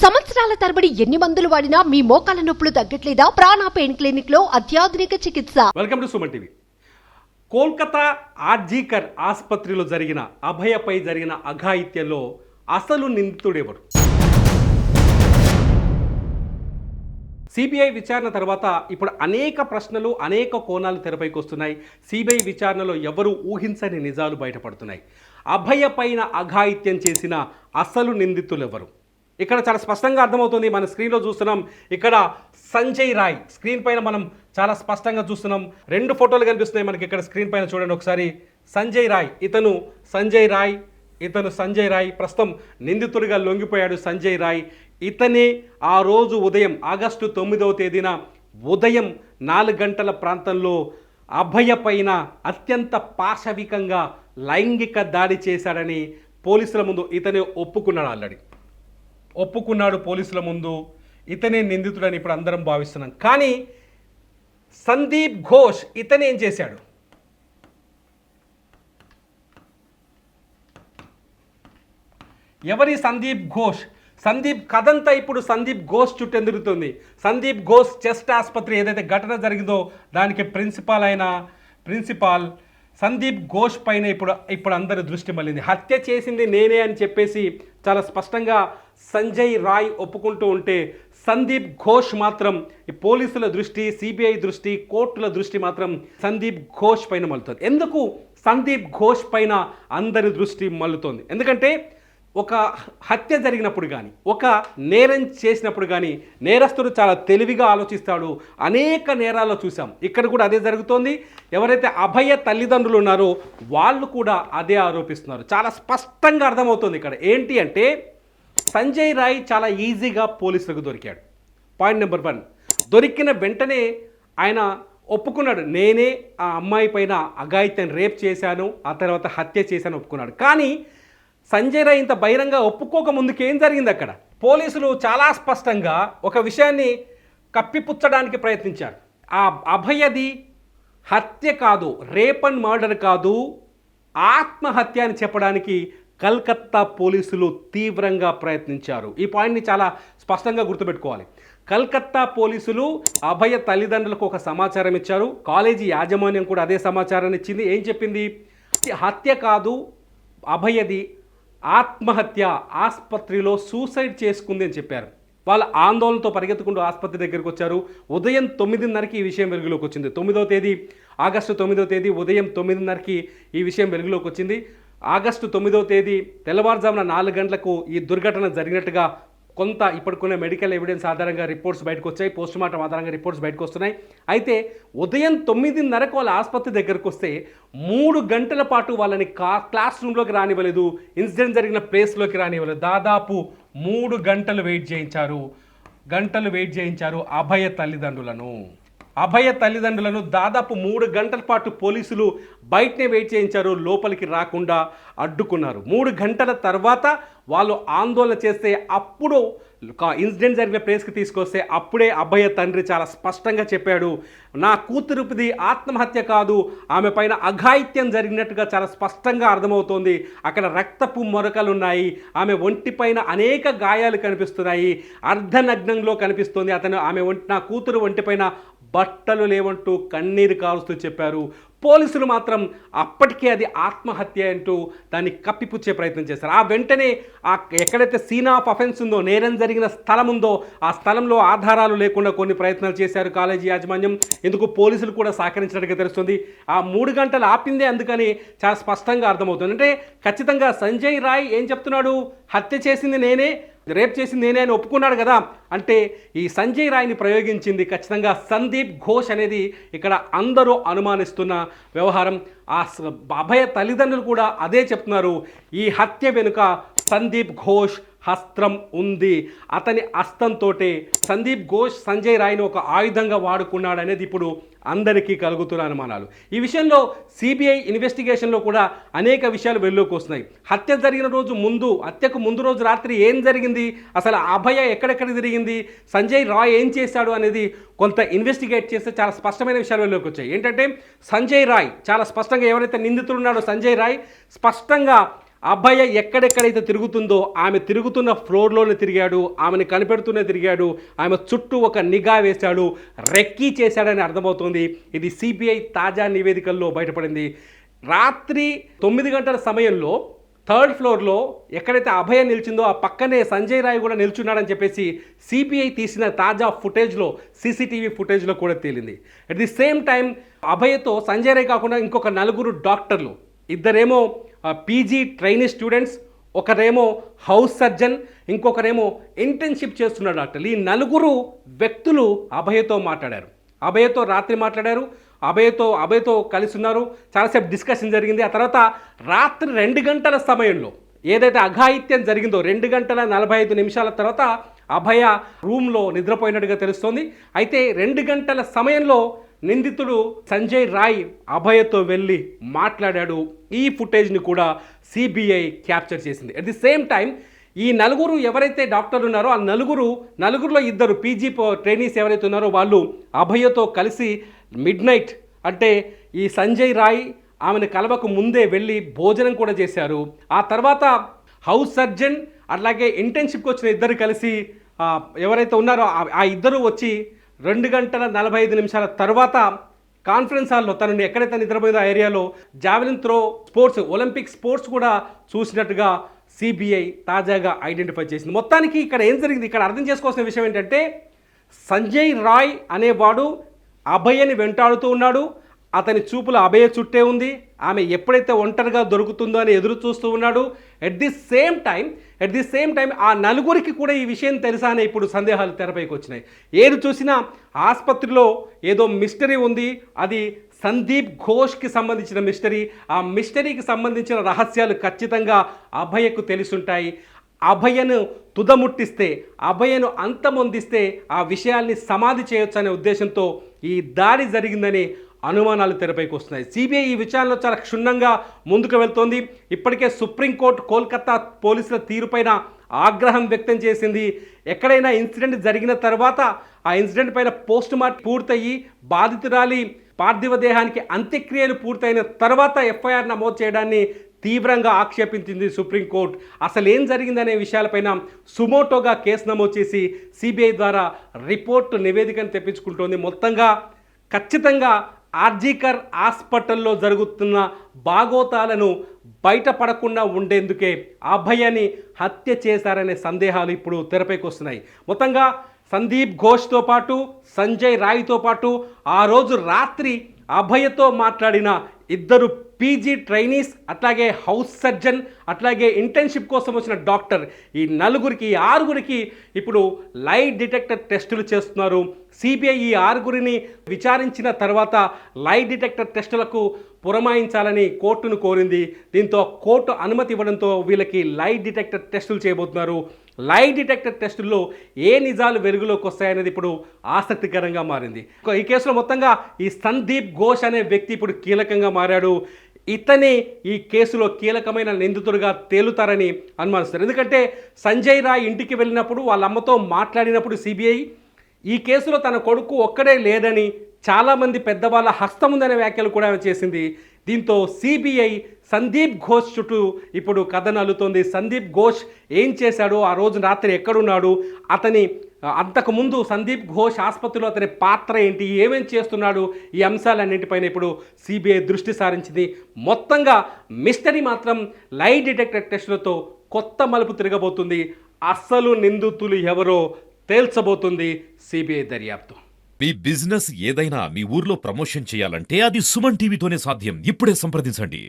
సంవత్సరాల తరబడి ఎన్ని మందులు వాడినా మీ మోకాల నొప్పులు తగ్గట్లేదా? ప్రాణ పెయిన్ క్లినిక్ లో అత్యాధునిక చికిత్స. Welcome to Suman TV. Kolkata RG Kar ఆసుపత్రిలో జరిగిన అభయపై జరిగిన అఘాయిత్యంలో అసలు నిందితుడెవరు? సిబిఐ విచారణ తర్వాత ఇప్పుడు అనేక ప్రశ్నలు, అనేక కోణాలు తెరపైకి వస్తున్నాయి. సిబిఐ విచారణలో ఎవరు ఊహించని నిజాలు బయటపడుతున్నాయి. అభయ పైన అఘాయిత్యం చేసిన అసలు నిందితులు ఎవరు? ఇక్కడ చాలా స్పష్టంగా అర్థమవుతుంది. మన స్క్రీన్లో చూస్తున్నాం. ఇక్కడ సంజయ్ రాయ్ స్క్రీన్ పైన మనం చాలా స్పష్టంగా చూస్తున్నాం. రెండు ఫోటోలు కనిపిస్తున్నాయి మనకి ఇక్కడ స్క్రీన్ పైన. చూడండి ఒకసారి. సంజయ్ రాయ్, ఇతను సంజయ్ రాయ్ ప్రస్తుతం నిందితుడిగా లొంగిపోయాడు. సంజయ్ రాయ్ ఇతనే ఆ రోజు ఉదయం ఆగస్టు 9వ తేదీన ఉదయం 4 గంటల ప్రాంతంలో అభయ పైన అత్యంత పాశవికంగా లైంగిక దాడి చేశాడని పోలీసుల ముందు ఇతనే ఒప్పుకున్నాడు పోలీసుల ముందు. ఇతనే నిందితుడని ఇప్పుడు అందరం భావిస్తున్నాం. కానీ సందీప్ ఘోష్ ఇతనే ఏం చేశాడు? ఎవరి సందీప్ ఘోష్? సందీప్ కథంతా ఇప్పుడు సందీప్ ఘోష్ చుట్టూ తిరుగుతుంది. సందీప్ ఘోష్ చెస్ట్ ఆసుపత్రి ఏదైతే ఘటన జరిగిందో దానికి ప్రిన్సిపాల్ సందీప్ ఘోష్ పైన ఇప్పుడు అందరి దృష్టి మళ్ళింది. హత్య చేసింది నేనే అని చెప్పేసి చాలా స్పష్టంగా సంజయ్ రాయ్ ఒప్పుకుంటూ ఉంటే, సందీప్ ఘోష్ మాత్రం ఈ పోలీసుల దృష్టి, సిబిఐ దృష్టి, కోర్టుల దృష్టి మాత్రం సందీప్ ఘోష్ పైన మళ్ళుతుంది. ఎందుకు సందీప్ ఘోష్ పైన అందరి దృష్టి మళ్ళుతోంది? ఎందుకంటే ఒక హత్య జరిగినప్పుడు కానీ, ఒక నేరం చేసినప్పుడు కానీ నేరస్తుడు చాలా తెలివిగా ఆలోచిస్తాడు. అనేక నేరాల్లో చూసాం. ఇక్కడ కూడా అదే జరుగుతోంది. ఎవరైతే అభయ తల్లిదండ్రులు ఉన్నారో వాళ్ళు కూడా అదే ఆరోపిస్తున్నారు. చాలా స్పష్టంగా అర్థమవుతుంది ఇక్కడ. ఏంటి అంటే సంజయ్ రాయ్ చాలా ఈజీగా పోలీసులకు దొరికాడు. పాయింట్ నెంబర్ 1, దొరికిన వెంటనే ఆయన ఒప్పుకున్నాడు. నేనే ఆ అమ్మాయి పైన అఘాయిత్యం రేప్ చేశాను, ఆ తర్వాత హత్య చేశాను ఒప్పుకున్నాడు. కానీ సంజయ్ రాయ్ ఇంత బహిరంగ ఒప్పుకోక ముందుకు ఏం జరిగింది? అక్కడ పోలీసులు చాలా స్పష్టంగా ఒక విషయాన్ని కప్పిపుచ్చడానికి ప్రయత్నించారు. ఆ అభయది హత్య కాదు, రేప్ అండ్ మర్డర్ కాదు, ఆత్మహత్య అని చెప్పడానికి కల్కత్తా పోలీసులు తీవ్రంగా ప్రయత్నించారు. ఈ పాయింట్ని చాలా స్పష్టంగా గుర్తుపెట్టుకోవాలి. కల్కత్తా పోలీసులు అభయ తల్లిదండ్రులకు ఒక సమాచారం ఇచ్చారు. కాలేజీ యాజమాన్యం కూడా అదే సమాచారాన్ని ఇచ్చింది. ఏం చెప్పింది? హత్య కాదు, అభయది ఆత్మహత్య, ఆసుపత్రిలో సూసైడ్ చేసుకుంది అని చెప్పారు. వాళ్ళ ఆందోళనతో పరిగెత్తుకుంటూ ఆసుపత్రి దగ్గరికి వచ్చారు. ఉదయం 9:30కి ఈ విషయం వెలుగులోకి వచ్చింది. ఆగస్టు 9వ తేదీ ఉదయం 9:30కి ఈ విషయం వెలుగులోకి వచ్చింది. ఆగస్టు 9వ తేదీ తెల్లవారుజామున 4 గంటలకు ఈ దుర్ఘటన జరిగినట్టుగా కొంత ఇప్పటికున్న మెడికల్ ఎవిడెన్స్ ఆధారంగా రిపోర్ట్స్ బయటకు వచ్చాయి. పోస్టుమార్టం ఆధారంగా రిపోర్ట్స్ బయటకు వస్తున్నాయి. అయితే ఉదయం 9:30కు వాళ్ళ ఆసుపత్రి దగ్గరకు వస్తే 3 గంటల పాటు వాళ్ళని క్లాస్ రూమ్లోకి రానివ్వలేదు, ఇన్సిడెంట్ జరిగిన ప్లేస్లోకి రానివ్వలేదు. దాదాపు 3 గంటలు వెయిట్ చేయించారు అభయ తల్లిదండ్రులను దాదాపు 3 గంటల పాటు పోలీసులు బయటనే వెయిట్ చేయించారు. లోపలికి రాకుండా అడ్డుకున్నారు. 3 గంటల తర్వాత వాళ్ళు ఆందోళన చేస్తే అప్పుడు ఇన్సిడెంట్ జరిగిన ప్లేస్కి తీసుకొస్తే అప్పుడే అభయ తండ్రి చాలా స్పష్టంగా చెప్పాడు, నా కూతురుపిది ఆత్మహత్య కాదు, ఆమె పైన అఘాయిత్యం జరిగినట్టుగా చాలా స్పష్టంగా అర్థమవుతోంది. అక్కడ రక్తపు మరకలు ఉన్నాయి, ఆమె ఒంటి పైన అనేక గాయాలు కనిపిస్తున్నాయి, అర్ధనగ్నంలో కనిపిస్తుంది. నా కూతురు ఒంటిపైన బట్టలు లేవంటూ కన్నీరు కారుస్తూ చెప్పారు. పోలీసులు మాత్రం అప్పటికే అది ఆత్మహత్య అంటూ దాన్ని కప్పిపుచ్చే ప్రయత్నం చేశారు. ఆ వెంటనే ఎక్కడైతే సీన్ ఆఫ్ అఫెన్స్ ఉందో, నేరం జరిగిన స్థలం ఉందో, ఆ స్థలంలో ఆధారాలు లేకుండా కొన్ని ప్రయత్నాలు చేశారు కాలేజీ యాజమాన్యం. ఎందుకు పోలీసులు కూడా సహకరించినట్టుగా తెలుస్తుంది. ఆ 3 గంటలు ఆపిందే అందుకని చాలా స్పష్టంగా అర్థమవుతుంది. అంటే ఖచ్చితంగా సంజయ్ రాయ్ ఏం చెప్తున్నాడు? హత్య చేసింది నేనే, రేప్ చేసింది నేనే అని ఒప్పుకున్నాడు కదా. అంటే ఈ సంజయ్ రాయ్ని ప్రయోగించింది ఖచ్చితంగా సందీప్ ఘోష్ అనేది ఇక్కడ అందరూ అనుమానిస్తున్న వ్యవహారం. ఆ అభయ తల్లిదండ్రులు కూడా అదే చెప్తున్నారు. ఈ హత్య వెనుక సందీప్ ఘోష్ హస్తం ఉంది. అతని హస్తంతోటే సందీప్ ఘోష్ సంజయ్ రాయ్ని ఒక ఆయుధంగా వాడుకున్నాడు అనేది ఇప్పుడు అందరికీ కలుగుతున్న అనుమానాలు. ఈ విషయంలో సిబిఐ ఇన్వెస్టిగేషన్లో కూడా అనేక విషయాలు వెలుగులోకి వస్తున్నాయి. హత్య జరిగిన హత్యకు ముందు రోజు రాత్రి ఏం జరిగింది, అసలు అభయ ఎక్కడెక్కడ తిరిగింది, సంజయ్ రాయ్ ఏం చేశాడు అనేది కొంత ఇన్వెస్టిగేట్ చేస్తే చాలా స్పష్టమైన విషయాలు వెలుగులోకి వచ్చాయి. ఏంటంటే సంజయ్ రాయ్ చాలా స్పష్టంగా, ఎవరైతే నిందితుడు ఉన్నాడో సంజయ్ రాయ్ స్పష్టంగా అభయ ఎక్కడెక్కడైతే తిరుగుతుందో ఆమె తిరుగుతున్న ఫ్లోర్లోనే తిరిగాడు, ఆమెను కనిపెడుతూనే తిరిగాడు, ఆమె చుట్టూ ఒక నిఘా వేశాడు, రెక్కీ చేశాడని అర్థమవుతుంది. ఇది సిబిఐ తాజా నివేదికల్లో బయటపడింది. రాత్రి 9 గంటల సమయంలో 3rd ఫ్లోర్లో ఎక్కడైతే అభయ నిలిచిందో ఆ పక్కనే సంజయ్ రాయ్ కూడా నిల్చున్నాడని చెప్పేసి సిబిఐ తీసిన తాజా ఫుటేజ్లో, సీసీటీవీ ఫుటేజ్లో కూడా తేలింది. అట్ ది సేమ్ టైం అభయతో సంజయ్ రాయ్ కాకుండా ఇంకొక 4 డాక్టర్లు, ఇద్దరేమో పీజీ ట్రైనీ స్టూడెంట్స్, ఒకరేమో హౌస్ సర్జన్, ఇంకొకరేమో ఇంటర్న్షిప్ చేస్తున్న డాక్టర్లు. ఈ 4 వ్యక్తులు అభయతో మాట్లాడారు, అభయతో రాత్రి మాట్లాడారు, అభయతో కలిసి ఉన్నారు, చాలాసేపు డిస్కషన్ జరిగింది. ఆ తర్వాత రాత్రి 2 గంటల సమయంలో ఏదైతే అఘాయిత్యం జరిగిందో 2 గంటల 45 నిమిషాల తర్వాత అభయ రూమ్లో నిద్రపోయినట్టుగా తెలుస్తోంది. అయితే 2 గంటల సమయంలో నిందితుడు సంజయ్ రాయ్ అభయతో వెళ్ళి మాట్లాడాడు. ఈ ఫుటేజ్ని కూడా సిబిఐ క్యాప్చర్ చేసింది. అట్ ది సేమ్ టైం ఈ 4 ఎవరైతే డాక్టర్లు ఉన్నారో ఆ నలుగురిలో 2 పీజీ ట్రైనీస్ ఎవరైతే ఉన్నారో వాళ్ళు అభయతో కలిసి మిడ్ నైట్ అంటే ఈ సంజయ్ రాయ్ ఆమెను కలవకు ముందే వెళ్ళి భోజనం కూడా చేశారు. ఆ తర్వాత హౌస్ సర్జన్ అలాగే ఇంటర్న్షిప్కి వచ్చిన 2 కలిసి ఎవరైతే ఉన్నారో ఆ 2 వచ్చి 2 గంటల 45 నిమిషాల తర్వాత కాన్ఫరెన్స్ హాల్లో తనని ఎక్కడైతే నిద్రపోయిందో ఆ ఏరియాలో javelin throw sports, Olympic sports కూడా చూసినట్టుగా సిబిఐ తాజాగా ఐడెంటిఫై చేసింది. మొత్తానికి ఇక్కడ ఏం జరిగింది, ఇక్కడ అర్థం చేసుకోవాల్సిన విషయం ఏంటంటే సంజయ్ రాయ్ అనేవాడు అభయని వెంటాడుతూ ఉన్నాడు, అతని చూపుల అభయ చుట్టే ఉంది, ఆమె ఎప్పుడైతే ఒంటరిగా దొరుకుతుందో అని ఎదురు చూస్తూ ఉన్నాడు. ఎట్ ది సేమ్ టైం ఆ 4 కూడా ఈ విషయం తెలుసా అనే ఇప్పుడు సందేహాలు తెరపైకి వచ్చినాయి. ఏది చూసినా ఆసుపత్రిలో ఏదో మిస్టరీ ఉంది, అది సందీప్ ఘోష్కి సంబంధించిన మిస్టరీ. ఆ మిస్టరీకి సంబంధించిన రహస్యాలు ఖచ్చితంగా అభయకు తెలుసుంటాయి. అభయను తుదముట్టిస్తే, అభయను అంతమొందిస్తే ఆ విషయాల్ని సమాధి చేయొచ్చు అనే ఉద్దేశంతో ఈ దాడి జరిగిందని అనుమానాలు తెరపైకి వస్తున్నాయి. సిబిఐ ఈ విషయాల్లో చాలా క్షుణ్ణంగా ముందుకు వెళ్తోంది. ఇప్పటికే సుప్రీంకోర్టు కోల్కతా పోలీసుల తీరుపైన ఆగ్రహం వ్యక్తం చేసింది. ఎక్కడైనా ఇన్సిడెంట్ జరిగిన తర్వాత ఆ ఇన్సిడెంట్ పైన పోస్ట్ మార్టం పూర్తయి బాధితురాలి పార్థివ దేహానికి అంత్యక్రియలు పూర్తయిన తర్వాత ఎఫ్ఐఆర్ నమోదు చేయడాన్ని తీవ్రంగా ఆక్షేపించింది సుప్రీంకోర్టు. అసలు ఏం జరిగిందనే విషయాలపైన సుమోటోగా కేసు నమోదు చేసి సిబిఐ ద్వారా రిపోర్టు నివేదికను తెప్పించుకుంటోంది. మొత్తంగా ఖచ్చితంగా ఆర్జీకర్ హాస్పిటల్లో జరుగుతున్న బాగోతాలను బయటపడకుండా ఉండేందుకే అభయని హత్య చేశారనే సందేహాలు ఇప్పుడు తెరపైకి వస్తున్నాయి. మొత్తంగా సందీప్ ఘోష్తో పాటు సంజయ్ రాయ్తో పాటు ఆ రోజు రాత్రి అభయతో మాట్లాడిన 2 పీజీ ట్రైనీస్, అట్లాగే హౌస్ సర్జన్, అట్లాగే ఇంటర్న్షిప్ కోసం వచ్చిన డాక్టర్, ఈ 6 ఇప్పుడు లై డిటెక్టర్ టెస్టులు చేస్తున్నారు. సిబిఐ ఈ 6 విచారించిన తర్వాత లై డిటెక్టర్ టెస్టులకు పురమాయించాలని కోర్టును కోరింది. దీంతో కోర్టు అనుమతి ఇవ్వడంతో వీళ్ళకి లై డిటెక్టర్ టెస్టులు చేయబోతున్నారు. లై డిటెక్టర్ టెస్టుల్లో ఏ నిజాలు వెలుగులోకి వస్తాయనేది ఇప్పుడు ఆసక్తికరంగా మారింది. ఈ కేసులో మొత్తంగా ఈ సందీప్ ఘోష్ అనే వ్యక్తి ఇప్పుడు కీలకంగా మారాడు. ఇతనే ఈ కేసులో కీలకమైన నిందితుడిగా తేలుతారని అనుమానిస్తారు. ఎందుకంటే సంజయ్ రాయ్ ఇంటికి వెళ్ళినప్పుడు వాళ్ళ అమ్మతో మాట్లాడినప్పుడు సిబిఐ ఈ కేసులో తన కొడుకు ఒక్కడే లేదని, చాలామంది పెద్దవాళ్ళ హస్తం ఉందనే వ్యాఖ్యలు కూడా చేసింది. దీంతో సిబిఐ సందీప్ ఘోష్ చుట్టూ ఇప్పుడు కథను అల్లుతోంది. సందీప్ ఘోష్ ఏం చేశాడు, ఆ రోజు రాత్రి ఎక్కడున్నాడు, అతని అంతకుముందు సందీప్ ఘోష్ ఆసుపత్రిలో అతని పాత్ర ఏంటి, ఏమేం చేస్తున్నాడు, ఈ అంశాలన్నింటిపైన ఇప్పుడు సిబిఐ దృష్టి సారించింది. మొత్తంగా మిస్టరీ మాత్రం లై డిటెక్టర్ టెస్టులతో కొత్త మలుపు తిరగబోతుంది. అస్సలు నిందితులు ఎవరో తేల్చబోతుంది సిబిఐ దర్యాప్తు. మీ బిజినెస్ ఏదైనా మీ ఊర్లో ప్రమోషన్ చేయాలంటే అది సుమన్ టీవీతోనే సాధ్యం. ఇప్పుడే సంప్రదించండి.